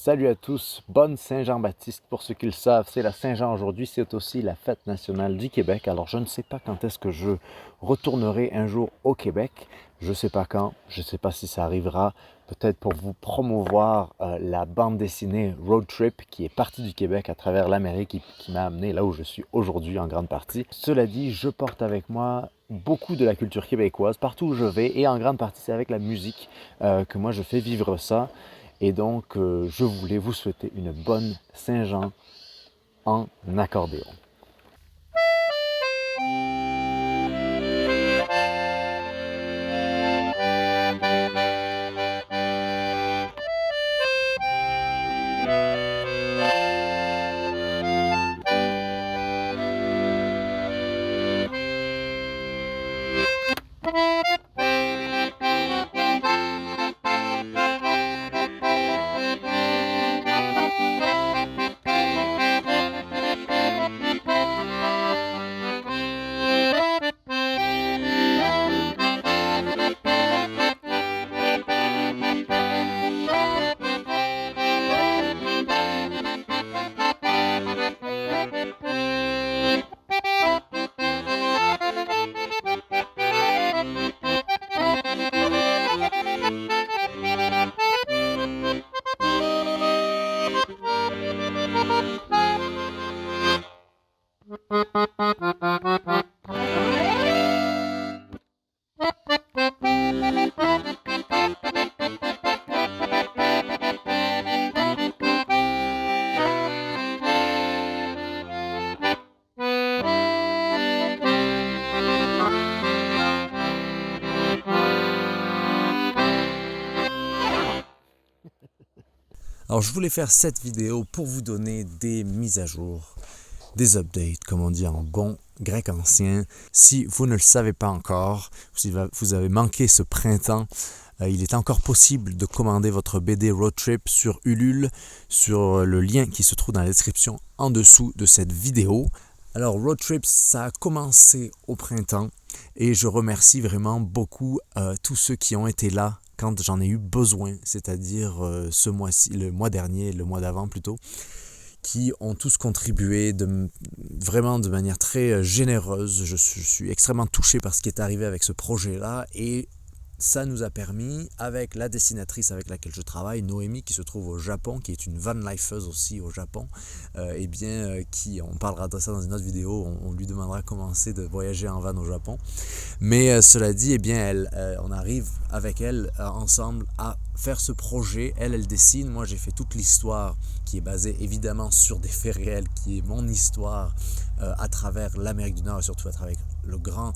Salut à tous, bonne Saint-Jean-Baptiste. Pour ceux qui le savent, c'est la Saint-Jean aujourd'hui, c'est aussi la fête nationale du Québec. Alors je ne sais pas quand est-ce que je retournerai un jour au Québec. Je ne sais pas quand, je ne sais pas si ça arrivera. Peut-être pour vous promouvoir la bande dessinée Road Trip qui est partie du Québec à travers l'Amérique et qui m'a amené là où je suis aujourd'hui en grande partie. Cela dit, je porte avec moi beaucoup de la culture québécoise partout où je vais et en grande partie c'est avec la musique que moi je fais vivre ça. Et donc, je voulais vous souhaiter une bonne Saint-Jean en accordéon. Alors je voulais faire cette vidéo pour vous donner des mises à jour, des updates comme on dit en bon grec ancien. Si vous ne le savez pas encore, si vous avez manqué ce printemps, il est encore possible de commander votre BD Road Trip sur Ulule, sur le lien qui se trouve dans la description en dessous de cette vidéo. Alors Road Trip, ça a commencé au printemps et je remercie vraiment beaucoup tous ceux qui ont été là quand j'en ai eu besoin, c'est-à-dire ce mois-ci, le mois dernier, le mois d'avant plutôt, qui ont tous contribué vraiment de manière très généreuse. Je suis extrêmement touché par ce qui est arrivé avec ce projet-là et ça nous a permis, avec la dessinatrice avec laquelle je travaille, Noémie, qui se trouve au Japon, qui est une van lifeuse aussi au Japon, on parlera de ça dans une autre vidéo, on lui demandera comment c'est de voyager en van au Japon. Mais cela dit, on arrive avec elle ensemble à faire ce projet. Elle dessine, moi j'ai fait toute l'histoire qui est basée évidemment sur des faits réels, qui est mon histoire à travers l'Amérique du Nord et surtout à travers le grand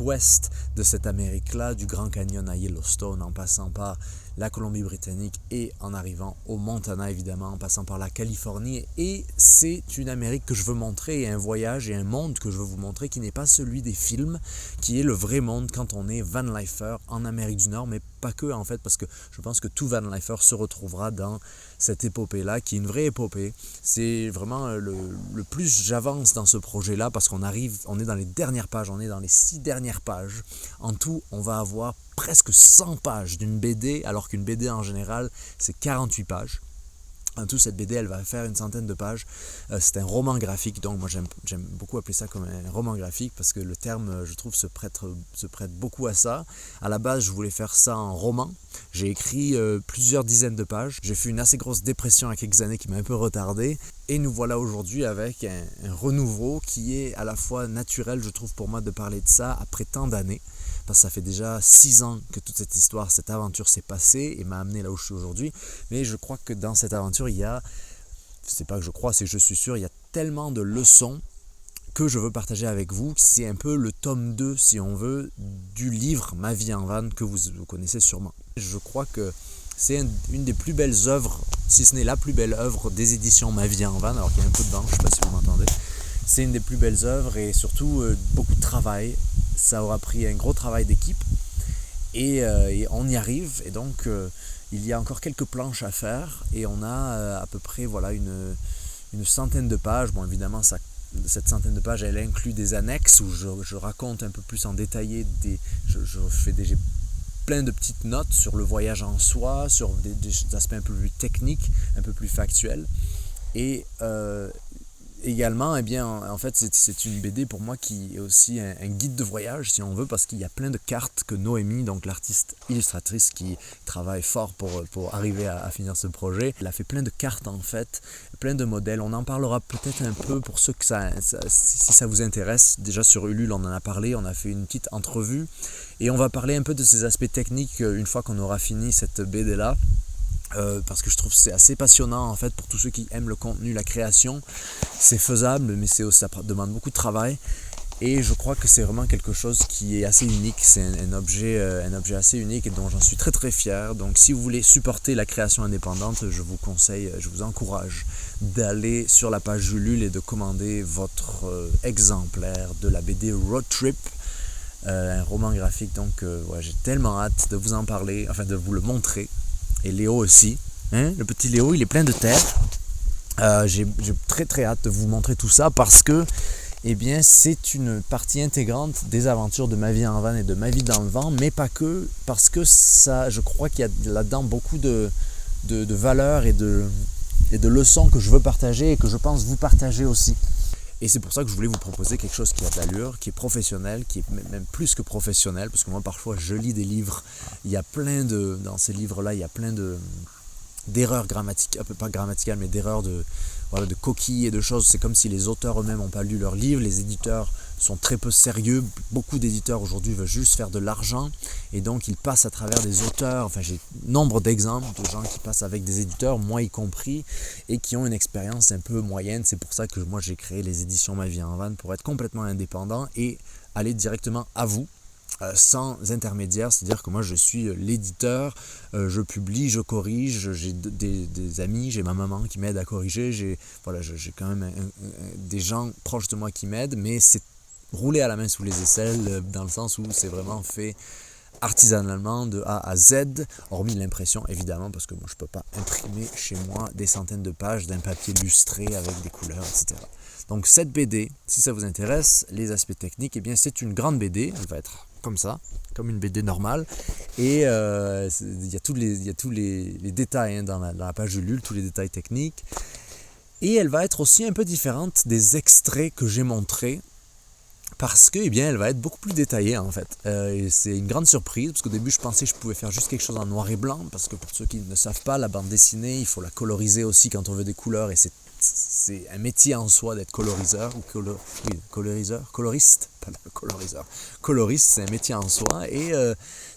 ouest de cette Amérique-là, du Grand Canyon à Yellowstone, en passant par la Colombie-Britannique et en arrivant au Montana évidemment, en passant par la Californie. Et c'est une Amérique que je veux montrer, et un voyage et un monde que je veux vous montrer qui n'est pas celui des films, qui est le vrai monde quand on est van lifer en Amérique du Nord, mais pas que en fait, parce que je pense que tout van lifer se retrouvera dans cette épopée-là, qui est une vraie épopée. C'est vraiment le plus j'avance dans ce projet-là, parce on est dans les dernières pages, on est dans les 6 dernières pages. En tout, on va avoir presque 100 pages d'une BD, alors qu'une BD en général, c'est 48 pages. En tout, cette BD, elle va faire une centaine de pages. C'est un roman graphique, donc moi j'aime beaucoup appeler ça comme un roman graphique parce que le terme, je trouve, se prête beaucoup à ça. À la base, je voulais faire ça en roman. J'ai écrit plusieurs dizaines de pages. J'ai fait une assez grosse dépression il y a quelques années qui m'a un peu retardé. Et nous voilà aujourd'hui avec un renouveau qui est à la fois naturel, je trouve, pour moi de parler de ça après tant d'années. Parce que ça fait déjà 6 ans que toute cette histoire, cette aventure s'est passée et m'a amené là où je suis aujourd'hui. Mais je crois que dans cette aventure, c'est pas que je crois, c'est que je suis sûr, il y a tellement de leçons que je veux partager avec vous. C'est un peu le tome 2, si on veut, du livre Ma vie en van que vous connaissez sûrement. Je crois que c'est une des plus belles œuvres, si ce n'est la plus belle œuvre des éditions Ma vie en van, alors qu'il y a un peu de vent, je ne sais pas si vous m'entendez. C'est une des plus belles œuvres et surtout beaucoup de travail. Ça aura pris un gros travail d'équipe et on y arrive. Et donc il y a encore quelques planches à faire et on a à peu près une centaine de pages. Bon, évidemment, cette centaine de pages, elle inclut des annexes où je raconte un peu plus en détaillé. J'ai plein de petites notes sur le voyage en soi, sur des aspects un peu plus techniques, un peu plus factuels. Et également, eh bien, en fait, c'est une BD pour moi qui est aussi un guide de voyage, si on veut, parce qu'il y a plein de cartes que Noémie, donc l'artiste illustratrice qui travaille fort pour arriver à finir ce projet, elle a fait plein de cartes en fait, plein de modèles. On en parlera peut-être un peu pour ceux que si ça vous intéresse. Déjà sur Ulule, on en a parlé, on a fait une petite entrevue et on va parler un peu de ces aspects techniques une fois qu'on aura fini cette BD-là. Parce que je trouve que c'est assez passionnant en fait pour tous ceux qui aiment le contenu, la création. C'est faisable, mais ça demande beaucoup de travail. Et je crois que c'est vraiment quelque chose qui est assez unique. C'est un objet assez unique et dont j'en suis très très fier. Donc si vous voulez supporter la création indépendante, je vous conseille, je vous encourage d'aller sur la page Ulule et de commander votre exemplaire de la BD Road Trip. Un roman graphique, donc j'ai tellement hâte de vous en parler, enfin de vous le montrer. Et Léo aussi, hein, le petit Léo, il est plein de terre. J'ai très très hâte de vous montrer tout ça parce que eh bien, c'est une partie intégrante des aventures de ma vie en van et de ma vie dans le vent, mais pas que, parce que ça, je crois qu'il y a là-dedans beaucoup de valeurs et de leçons que je veux partager et que je pense vous partager aussi. Et c'est pour ça que je voulais vous proposer quelque chose qui a de l'allure, qui est professionnel, qui est même plus que professionnel, parce que moi parfois je lis des livres, il y a dans ces livres-là, il y a plein d'erreurs grammaticales, pas grammaticales, mais d'erreurs de coquilles et de choses. C'est comme si les auteurs eux-mêmes n'ont pas lu leurs livres, les éditeurs sont très peu sérieux. Beaucoup d'éditeurs aujourd'hui veulent juste faire de l'argent et donc ils passent à travers des auteurs. Enfin, j'ai nombre d'exemples de gens qui passent avec des éditeurs, moi y compris, et qui ont une expérience un peu moyenne. C'est pour ça que moi j'ai créé les éditions Ma vie en van pour être complètement indépendant et aller directement à vous. Sans intermédiaire, c'est-à-dire que moi je suis l'éditeur, je publie, je corrige, j'ai des amis, j'ai ma maman qui m'aide à corriger, j'ai quand même des gens proches de moi qui m'aident, mais c'est roulé à la main sous les aisselles dans le sens où c'est vraiment fait artisanalement de A à Z, hormis l'impression évidemment, parce que moi je ne peux pas imprimer chez moi des centaines de pages d'un papier lustré avec des couleurs, etc. Donc cette BD, si ça vous intéresse, les aspects techniques, eh bien c'est une grande BD, elle va être comme ça, comme une BD normale, et il y a tous les détails hein, dans la page Ulule, tous les détails techniques, et elle va être aussi un peu différente des extraits que j'ai montrés, parce que, eh bien, elle va être beaucoup plus détaillée en fait. Et c'est une grande surprise, parce qu'au début je pensais que je pouvais faire juste quelque chose en noir et blanc, parce que pour ceux qui ne savent pas, la bande dessinée, il faut la coloriser aussi quand on veut des couleurs, et c'est un métier en soi d'être coloriseur, ou coloriste, pas coloriseur. Coloriste, c'est un métier en soi, et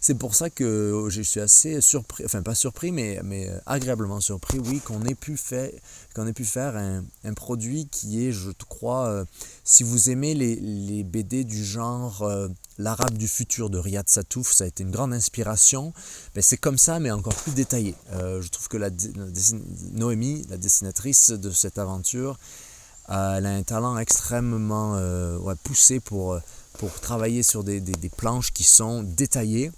c'est pour ça que je suis assez surpris, enfin pas surpris, mais agréablement surpris, oui, qu'on ait pu faire un produit qui est, je crois, si vous aimez les BD du genre L'Arabe du futur de Riyad Sattouf, ça a été une grande inspiration. Ben, c'est comme ça, mais encore plus détaillé. Je trouve que Noémie, la dessinatrice de cette aventure, elle a un talent extrêmement poussé pour travailler sur des planches qui sont détaillées,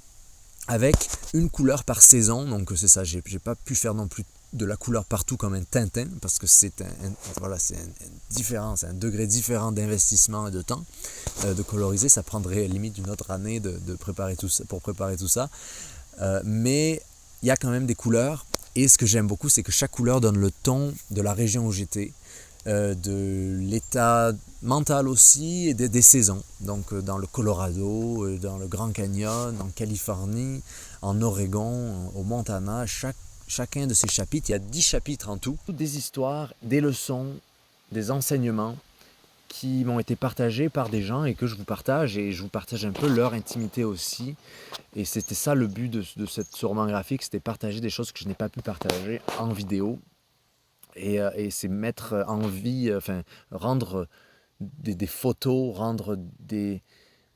avec une couleur par saison. Donc c'est ça, j'ai pas pu faire non plus de la couleur partout comme un Tintin, parce que c'est un degré différent d'investissement et de temps de coloriser. Ça prendrait limite une autre année pour préparer tout ça, mais il y a quand même des couleurs, et ce que j'aime beaucoup, c'est que chaque couleur donne le ton de la région où j'étais, de l'état mental aussi, et des saisons. Donc dans le Colorado, dans le Grand Canyon, en Californie, en Oregon, au Montana, chacun de ces chapitres, il y a 10 chapitres en tout, des histoires, des leçons, des enseignements qui m'ont été partagés par des gens et que je vous partage, et je vous partage un peu leur intimité aussi. Et c'était ça le but de ce roman graphique, c'était partager des choses que je n'ai pas pu partager en vidéo. Et c'est mettre en vie, rendre des photos, rendre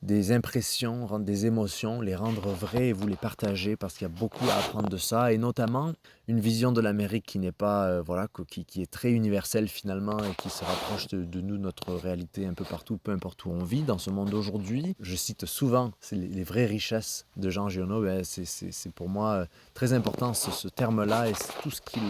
des impressions, rendre des émotions, les rendre vraies et vous les partager, parce qu'il y a beaucoup à apprendre de ça, et notamment une vision de l'Amérique qui n'est pas, qui est très universelle finalement, et qui se rapproche de nous, notre réalité un peu partout, peu importe où on vit dans ce monde d'aujourd'hui. Je cite souvent les vraies richesses de Jean Giono. C'est pour moi très important ce terme-là, et tout ce qu'il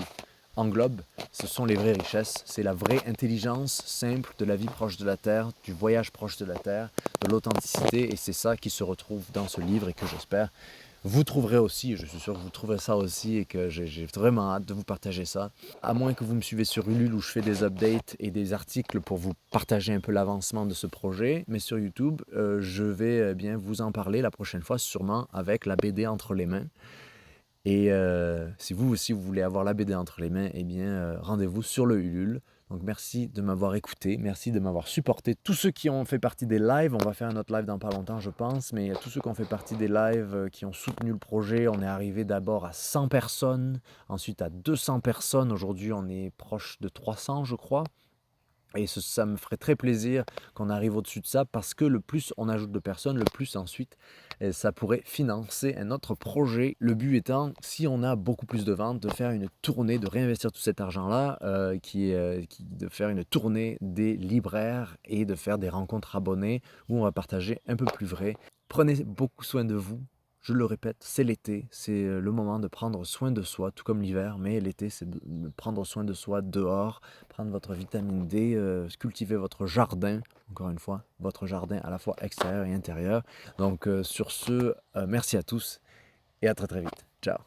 englobe, ce sont les vraies richesses. C'est la vraie intelligence simple de la vie proche de la Terre, du voyage proche de la Terre, de l'authenticité, et c'est ça qui se retrouve dans ce livre et que j'espère Vous trouverez aussi, je suis sûr que vous trouverez ça aussi et que j'ai vraiment hâte de vous partager ça. À moins que vous me suivez sur Ulule où je fais des updates et des articles pour vous partager un peu l'avancement de ce projet. Mais sur YouTube, je vais bien vous en parler la prochaine fois, sûrement avec la BD entre les mains. Et si vous aussi vous voulez avoir la BD entre les mains, eh bien rendez-vous sur le Ulule. Donc merci de m'avoir écouté, merci de m'avoir supporté. Tous ceux qui ont fait partie des lives, on va faire un autre live dans pas longtemps je pense, mais tous ceux qui ont fait partie des lives, qui ont soutenu le projet, on est arrivé d'abord à 100 personnes, ensuite à 200 personnes, aujourd'hui on est proche de 300 je crois. Et ça me ferait très plaisir qu'on arrive au-dessus de ça parce que le plus on ajoute de personnes, le plus ensuite ça pourrait financer un autre projet. Le but étant, si on a beaucoup plus de ventes, de faire une tournée, de réinvestir tout cet argent-là, de faire une tournée des libraires et de faire des rencontres abonnés où on va partager un peu plus vrai. Prenez beaucoup soin de vous. Je le répète, c'est l'été, c'est le moment de prendre soin de soi, tout comme l'hiver, mais l'été, c'est de prendre soin de soi dehors, prendre votre vitamine D, cultiver votre jardin, encore une fois, votre jardin à la fois extérieur et intérieur. Donc sur ce, merci à tous et à très très vite. Ciao.